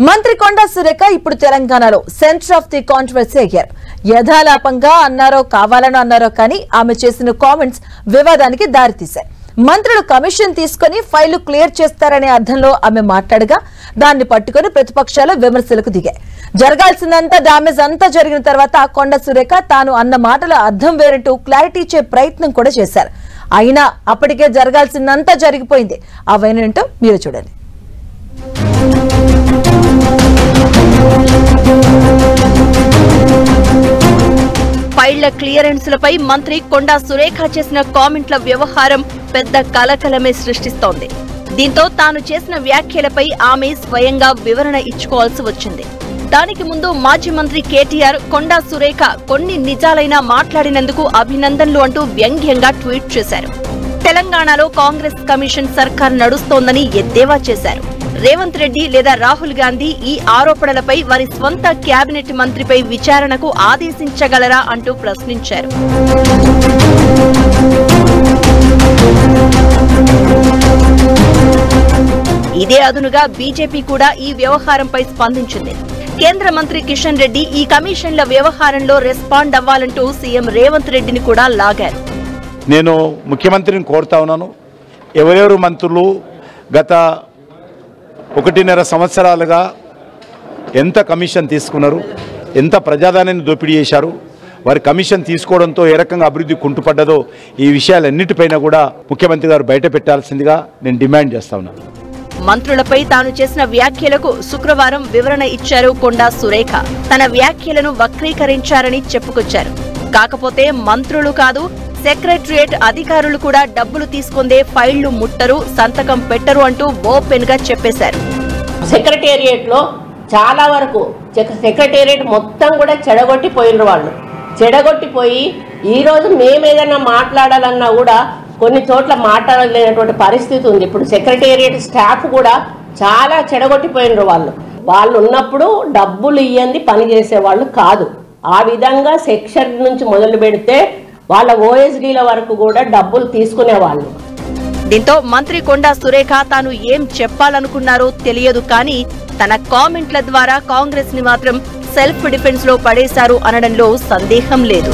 మంత్రి కొండా సురేఖ ఇప్పుడు తెలంగాణలో సెంటర్ ఆఫ్ ది కాంట్రవర్సీ అయ్యారు. యథాలాపంగా అన్నారో కావాలనో అన్నారో కానీ ఆమె చేసిన కామెంట్స్ వివాదానికి దారితీశాయి. మంత్రులు కమిషన్ తీసుకుని ఫైలు క్లియర్ చేస్తారనే అర్థంలో ఆమె మాట్లాడగా దాన్ని పట్టుకుని ప్రతిపక్షాలు విమర్శలకు దిగాయి. జరగాల్సిందంతా డ్యామేజ్ అంతా జరిగిన తర్వాత కొండా సురేఖ తాను అన్న మాటల అర్థం వేరంటూ క్లారిటీ ఇచ్చే ప్రయత్నం కూడా చేశారు. అయినా అప్పటికే జరగాల్సిందంతా జరిగిపోయింది. అవేనంటూ మీరు చూడండి. ఫైళ్ల క్లియరెన్స్లపై మంత్రి కొండా సురేఖ చేసిన కామెంట్ల వ్యవహారం పెద్ద కలకలమే సృష్టిస్తోంది. దీంతో తాను చేసిన వ్యాఖ్యలపై ఆమె స్వయంగా వివరణ ఇచ్చుకోవాల్సి వచ్చింది. దానికి ముందు మాజీ మంత్రి కేటీఆర్ కొండా సురేఖ కొన్ని నిజాలైనా మాట్లాడినందుకు అభినందనలు అంటూ వ్యంగ్యంగా ట్వీట్ చేశారు. తెలంగాణలో కాంగ్రెస్ కమిషన్ సర్కార్ నడుస్తోందని ఎద్దేవా చేశారు. రేవంత్ రెడ్డి లేదా రాహుల్ గాంధీ ఈ ఆరోపణలపై వారి స్వంత కేబినెట్ మంత్రిపై విచారణకు ఆదేశించగలరా అంటూ ప్రశ్నించారు. ఇదే అదునుగా బీజేపీ కూడా ఈ వ్యవహారంపై స్పందించింది. కేంద్ర మంత్రి కిషన్ రెడ్డి ఈ కమిషన్ల వ్యవహారంలో రెస్పాండ్ అవ్వాలంటూ సీఎం రేవంత్ రెడ్డిని కూడా లాగారు. నేను ముఖ్యమంత్రిని కోరుతా ఉన్నాను, ఎవరెవరు మంత్రులు గత 1.5 సంవత్సరాలుగా ఎంత కమిషన్ తీసుకున్నారు, ఎంత ప్రజాధనాన్ని దోపిడీ చేశారు, వారి కమిషన్ తీసుకోవడంతో ఏ రకంగా అభివృద్ధి కుంటుపడ్డదో ఈ విషయాలన్నిటిపైన కూడా ముఖ్యమంత్రి గారు బయట పెట్టాల్సిందిగా నేను డిమాండ్ చేస్తా ఉన్నాను. మంత్రులపై తాను చేసిన వ్యాఖ్యలకు శుక్రవారం వివరణ ఇచ్చారు కొండా సురేఖ. తన వ్యాఖ్యలను వక్రీకరించారని చెప్పుకొచ్చారు. కాకపోతే మంత్రులు కాదు, సెక్రటరియట్ అధికారులు కూడా డబ్బులు తీసుకుందే ఫైళ్లు ముట్టరు, సంతకం పెట్టరు అంటూ ఓపెన్ గా చెప్పేశారు. సెక్రటేరియట్ లో చాలా వరకు సెక్రటేరియట్ మొత్తం కూడా చెడగొట్టిపోయిన వాళ్ళు చెడగొట్టిపోయి ఈ రోజు మేమేదన్నా మాట్లాడాలన్నా కూడా కొన్ని చోట్ల మాట్లాడలేనటువంటి పరిస్థితి ఉంది. ఇప్పుడు సెక్రటేరియట్ స్టాఫ్ కూడా చాలా చెడగొట్టిపోయిన వాళ్ళు ఉన్నప్పుడు డబ్బులు ఇయ్యంది పని చేసేవాళ్ళు కాదు. ఆ విధంగా సెక్షన్ నుంచి మొదలు పెడితే వాళ్ళ ఓఎస్డీల వరకు కూడా డబ్బులు తీసుకునేవాళ్ళు. దీంతో మంత్రి కొండా సురేఖ తాను ఏం చెప్పాలనుకున్నారో తెలియదు, కానీ తన కామెంట్ల ద్వారా కాంగ్రెస్ ని మాత్రం సెల్ఫ్ డిఫెన్స్ లో పడేశారు అనడంలో సందేహం లేదు.